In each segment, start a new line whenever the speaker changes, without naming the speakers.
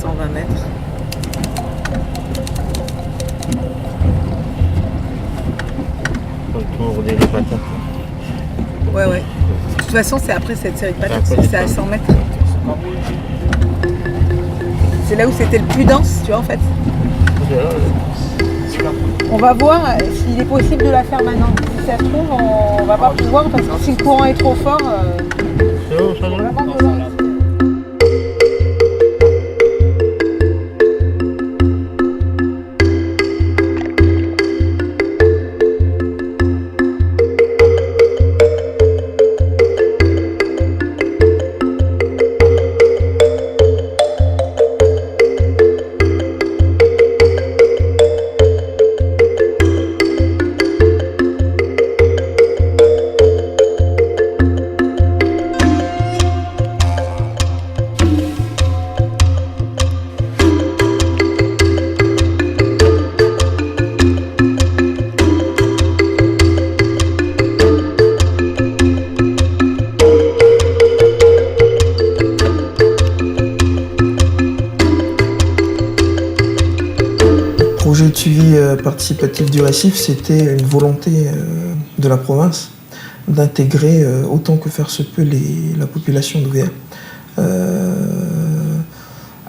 120 mètres.
Autour des patates.
Ouais. De toute façon, c'est après cette série de patates, c'est à 100 mètres. C'est là où c'était le plus dense, tu vois, en fait. On va voir s'il est possible de la faire maintenant. Si ça se trouve, on va pas pouvoir parce que si le courant est trop fort, on va pas pouvoir.
Le projet de suivi participatif du récif, c'était une volonté de la province d'intégrer autant que faire se peut la population d'Ouvéa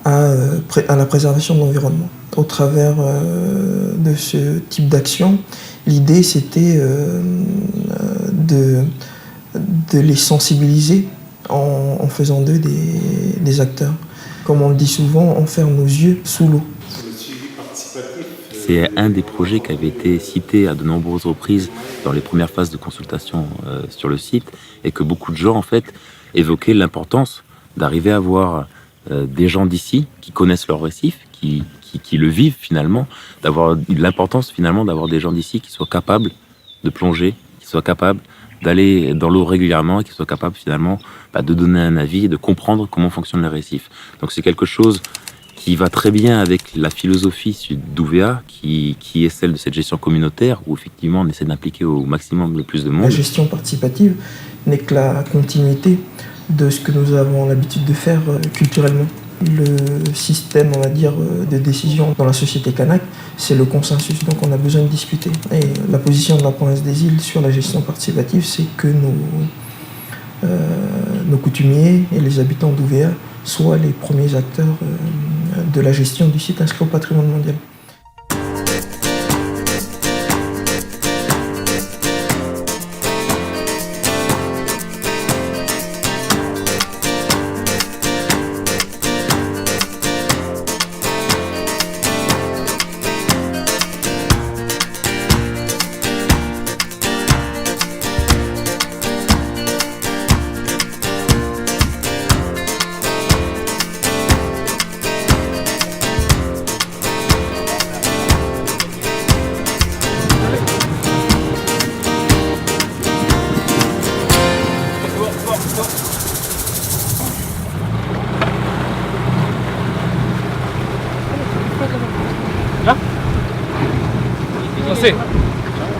à la préservation de l'environnement. Au travers de ce type d'action, l'idée c'était de les sensibiliser en faisant d'eux des acteurs. Comme on le dit souvent, en faire nos yeux sous l'eau.
C'est un des projets qui avait été cité à de nombreuses reprises dans les premières phases de consultation sur le site et que beaucoup de gens en fait évoquaient l'importance d'arriver à avoir des gens d'ici qui connaissent leur récif, qui le vivent finalement, d'avoir l'importance finalement d'avoir des gens d'ici qui soient capables de plonger, qui soient capables d'aller dans l'eau régulièrement et qui soient capables finalement de donner un avis et de comprendre comment fonctionne le récif. Donc c'est quelque chose qui va très bien avec la philosophie d'Ouvéa, qui est celle de cette gestion communautaire, où effectivement on essaie d'impliquer au maximum le plus de monde.
La gestion participative n'est que la continuité de ce que nous avons l'habitude de faire culturellement. Le système, on va dire, de décision dans la société kanak, c'est le consensus, donc on a besoin de discuter. Et la position de la province des îles sur la gestion participative, c'est que nos coutumiers et les habitants d'Ouvéa soient les premiers acteurs de la gestion du site inscrit au patrimoine mondial.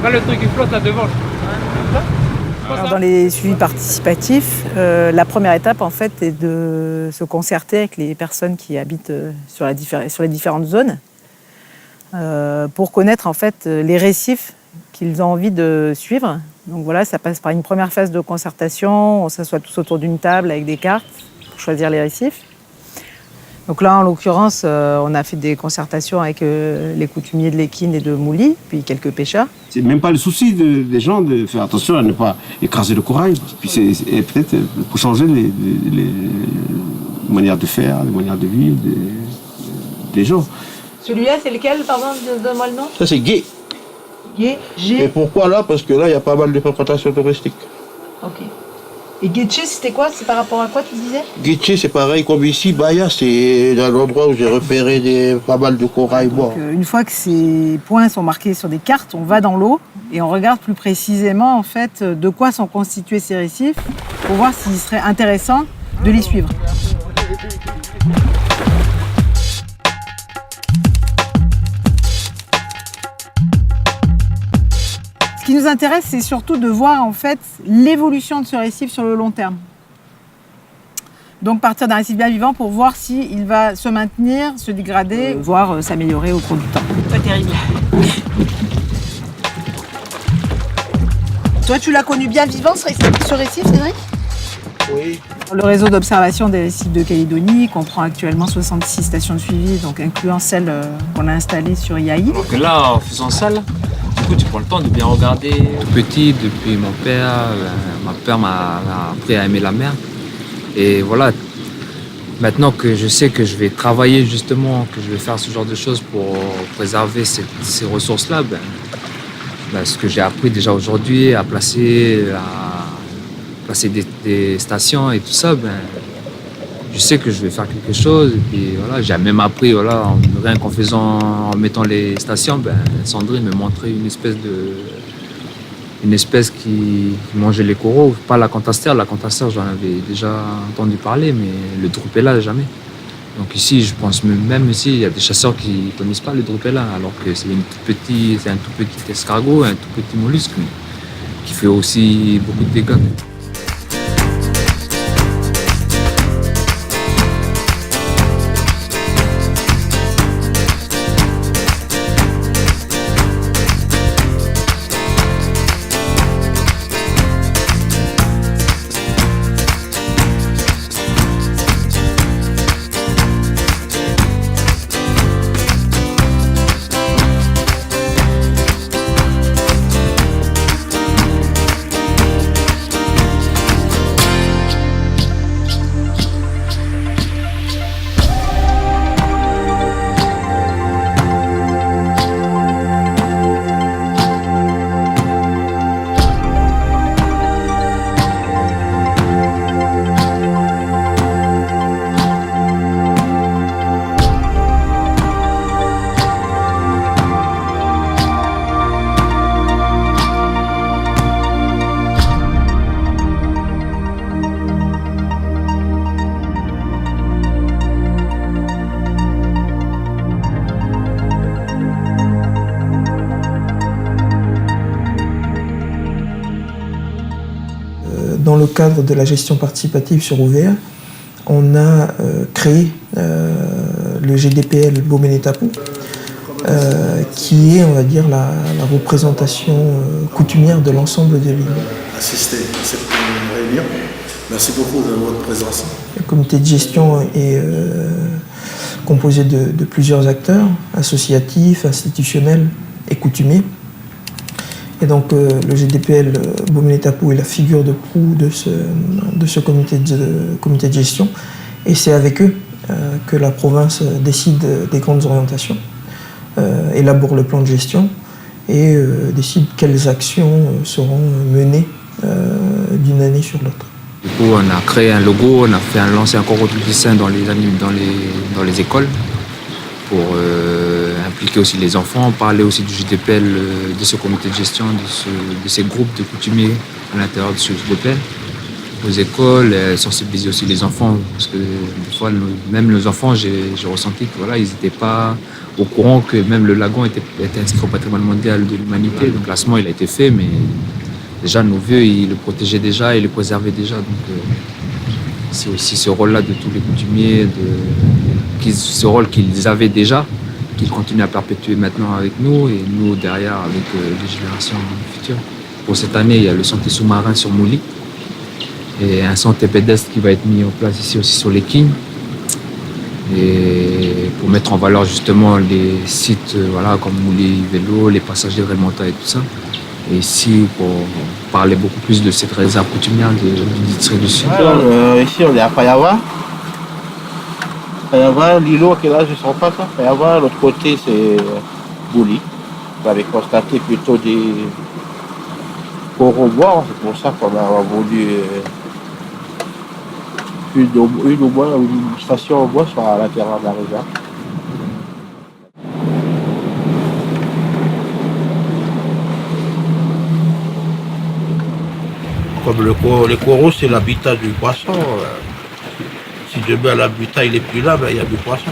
Là, le truc qui flotte là devant.
Alors, dans les suivis participatifs, la première étape en fait est de se concerter avec les personnes qui habitent sur les différentes zones pour connaître en fait les récifs qu'ils ont envie de suivre. Donc voilà, ça passe par une première phase de concertation, on s'assoit tous autour d'une table avec des cartes pour choisir les récifs. Donc là, en l'occurrence, on a fait des concertations avec les coutumiers de l'Équine et de Mouli, puis quelques pêcheurs.
C'est même pas le souci des gens de faire attention à ne pas écraser le corail. Puis c'est peut-être pour changer les manières de faire, les manières de vivre des gens.
Celui-là, c'est lequel, pardon, donne-moi le nom.
Ça, c'est Gué.
Gué, G.
Et pourquoi là? Parce que là, il y a pas mal de fréquentation touristique.
Ok. Et Guétché, c'était quoi? C'est par rapport à quoi tu disais?
Guétché, c'est pareil comme ici. Baya, c'est un endroit où j'ai repéré pas mal de corail.
Donc, une fois que ces points sont marqués sur des cartes, on va dans l'eau et on regarde plus précisément en fait de quoi sont constitués ces récifs pour voir s'il serait intéressant de les suivre. Ce qui nous intéresse, c'est surtout de voir en fait l'évolution de ce récif sur le long terme. Donc partir d'un récif bien vivant pour voir s'il va se maintenir, se dégrader, voire s'améliorer au cours du temps. Pas terrible.
Toi, tu l'as connu bien vivant, ce récif, Cédric?
Oui.
Le réseau d'observation des récifs de Calédonie comprend actuellement 66 stations de suivi, donc incluant celle qu'on a installée sur Yaï.
Donc là, en faisant ça, là, du coup, tu prends le temps de bien regarder. Tout petit, depuis mon père, m'a appris à aimer la mer. Et voilà, maintenant que je sais que je vais travailler justement, que je vais faire ce genre de choses pour préserver ces ressources-là, ce que j'ai appris déjà aujourd'hui à placer des stations et tout ça, je sais que je vais faire quelque chose. Et puis voilà, j'ai même appris, voilà, rien en mettant les stations, Sandrine me montrait une espèce qui mangeait les coraux, pas la cantastère. La cantastère, j'en avais déjà entendu parler, mais le drupella, jamais. Donc ici, je pense même ici, il y a des chasseurs qui ne connaissent pas le drupella, alors que c'est un tout petit escargot, un tout petit mollusque, mais qui fait aussi beaucoup de dégâts.
Dans le cadre de la gestion participative sur Ouvert, on a créé le GDPL Boméné-Tapou, qui est, on va dire, la représentation coutumière de l'ensemble de l'île.
Assister à cette réunion. Merci beaucoup de votre présence.
Le comité de gestion est composé de plusieurs acteurs, associatifs, institutionnels et coutumiers. Et donc le GDPL Boméné-Tapou est la figure de proue de ce comité de gestion. Et c'est avec eux que la province décide des grandes orientations, élabore le plan de gestion et décide quelles actions seront menées d'une année sur l'autre.
Du coup, on a créé un logo, on a lancé un concours de dessin dans les écoles pour impliquer aussi les enfants, parler aussi du GDPL, de ce comité de gestion, de ces groupes de coutumiers à l'intérieur de ce GDPL, aux écoles, sensibiliser aussi les enfants, parce que des fois, même nos enfants, j'ai ressenti que voilà, ils n'étaient pas au courant que même le lagon était inscrit au patrimoine mondial de l'humanité. Le classement, il a été fait, mais déjà nos vieux, ils le protégeaient déjà, ils le préservaient déjà. Donc c'est aussi ce rôle-là de tous les coutumiers, ce rôle qu'ils avaient déjà, qu'ils continuent à perpétuer maintenant avec nous et nous derrière avec les générations futures. Pour cette année, il y a le sentier sous-marin sur Mouli et un sentier pédestre qui va être mis en place ici aussi sur les Quignes. Et pour mettre en valeur justement les sites comme Mouli Vélo, les passagers de Rémonta et tout ça. Et ici, pour parler beaucoup plus de cette réserve coutumière du district du Sud.
Ici, on est à Payava. Payava, l'îlot qui est là, je ne sens pas ça. Payava, l'autre côté, c'est Bouli. Vous avez constaté plutôt des coraux bois. C'est pour ça qu'on a voulu une station au bois sur l'intérieur de la réserve. Comme les coraux, c'est l'habitat du poisson. Si demain l'habitat il n'est plus là, il y a du poisson.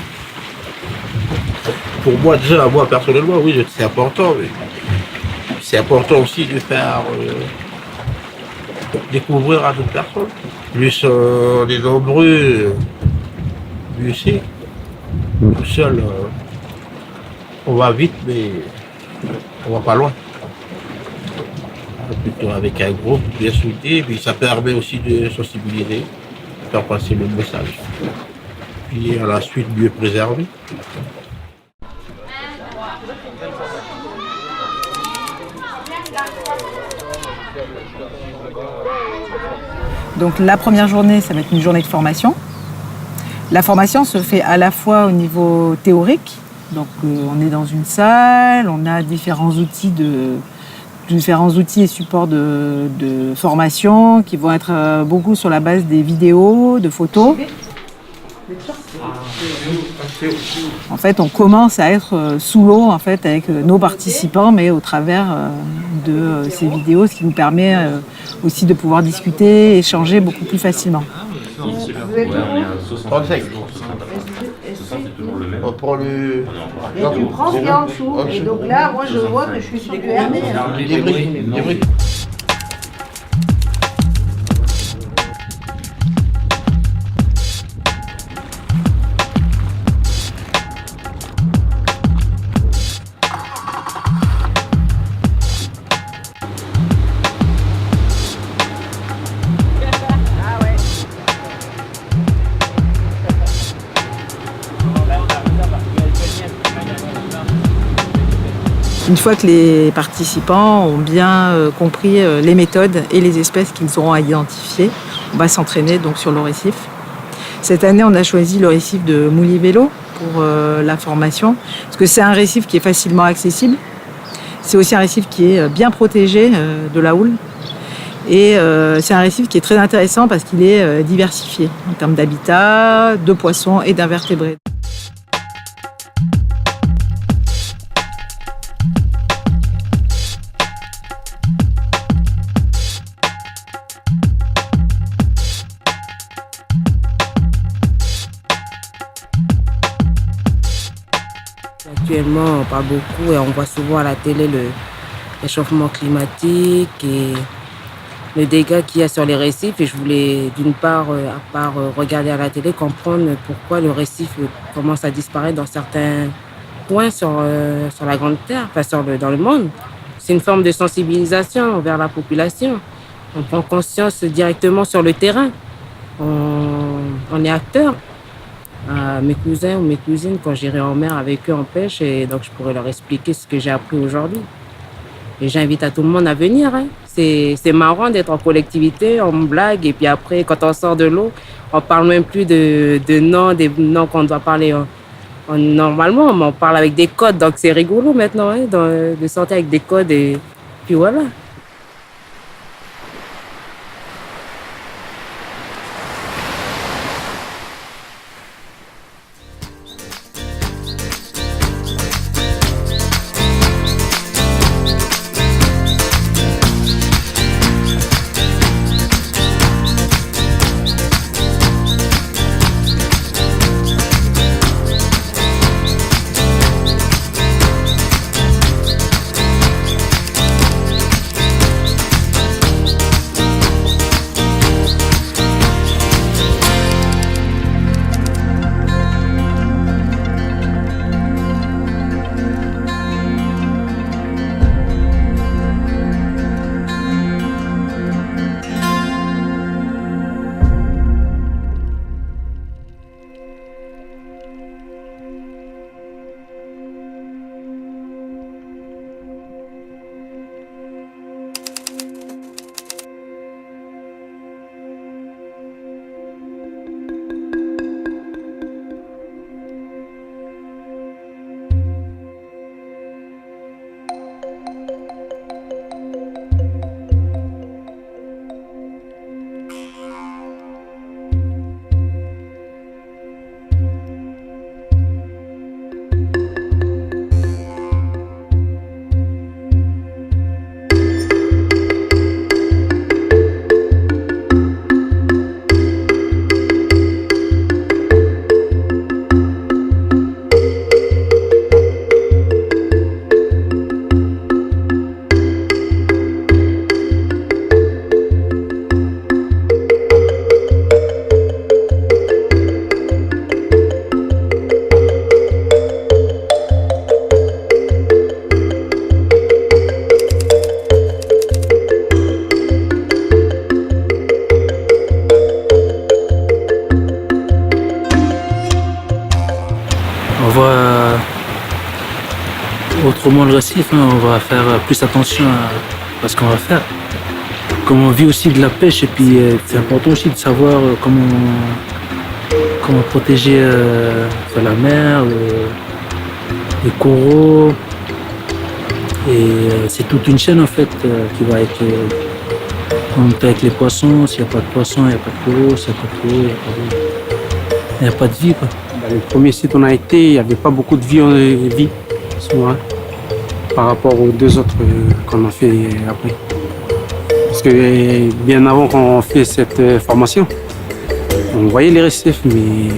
Pour moi, déjà, moi personnellement, oui, c'est important. Mais c'est important aussi de faire découvrir à d'autres personnes. Plus on est nombreux, mieux c'est. Tout seul, on va vite, mais on va pas loin. Plutôt avec un groupe bien soudé, puis ça permet aussi de sensibiliser, de faire passer le message. Puis à la suite, mieux préserver.
Donc la première journée, ça va être une journée de formation. La formation se fait à la fois au niveau théorique, donc on est dans une salle, on a différents outils et supports de formation qui vont être beaucoup sur la base des vidéos, de photos. En fait, on commence à être sous l'eau en fait, avec nos participants, mais au travers de ces vidéos, ce qui nous permet aussi de pouvoir discuter, échanger beaucoup plus facilement.
On prend le...
Tu prends ce qu'il y a en dessous. Et donc là, moi je vois que je suis sur du RD.
débris.
Une fois que les participants ont bien compris les méthodes et les espèces qu'ils auront à identifier, on va s'entraîner donc sur le récif. Cette année, on a choisi le récif de Moulier-Vélo pour la formation, parce que c'est un récif qui est facilement accessible. C'est aussi un récif qui est bien protégé de la houle. Et c'est un récif qui est très intéressant parce qu'il est diversifié en termes d'habitat, de poissons et d'invertébrés.
Actuellement, on parle beaucoup et on voit souvent à la télé le réchauffement climatique et le dégât qu'il y a sur les récifs. Et je voulais, d'une part, à part regarder à la télé, comprendre pourquoi le récif commence à disparaître dans certains coins sur la Grande Terre, enfin dans le monde. C'est une forme de sensibilisation envers la population. On prend conscience directement sur le terrain. On est acteur. Mes cousins ou mes cousines, quand j'irai en mer avec eux en pêche, et donc je pourrais leur expliquer ce que j'ai appris aujourd'hui. Et j'invite à tout le monde à venir. Hein. C'est marrant d'être en collectivité, on blague, et puis après, quand on sort de l'eau, on parle même plus des noms qu'on doit parler normalement, mais on parle avec des codes, donc c'est rigolo maintenant hein, de sortir avec des codes, et puis voilà.
on voit autrement le récif, hein, on va faire plus attention à ce qu'on va faire. Comme on vit aussi de la pêche, et puis c'est important aussi de savoir comment protéger la mer, les coraux. Et c'est toute une chaîne en fait qui va avec les poissons. S'il n'y a pas de poissons, il n'y a pas de coraux. S'il n'y a pas de coraux, il n'y a pas de vie, quoi.
Dans les premiers sites où on a été, il n'y avait pas beaucoup de vie souvent, par rapport aux deux autres qu'on a fait après. Parce que bien avant qu'on fait cette formation, on voyait les récifs, mais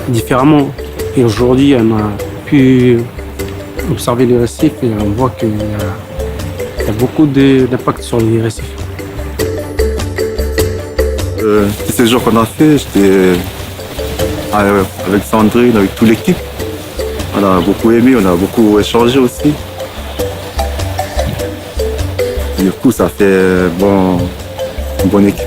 différemment. Et aujourd'hui, on a pu observer les récifs et on voit qu'il y a beaucoup d'impact sur les récifs.
Ces séjours qu'on a fait, j'étais avec Sandrine, avec toute l'équipe. On a beaucoup aimé, on a beaucoup échangé aussi. Du coup, ça fait une bonne équipe.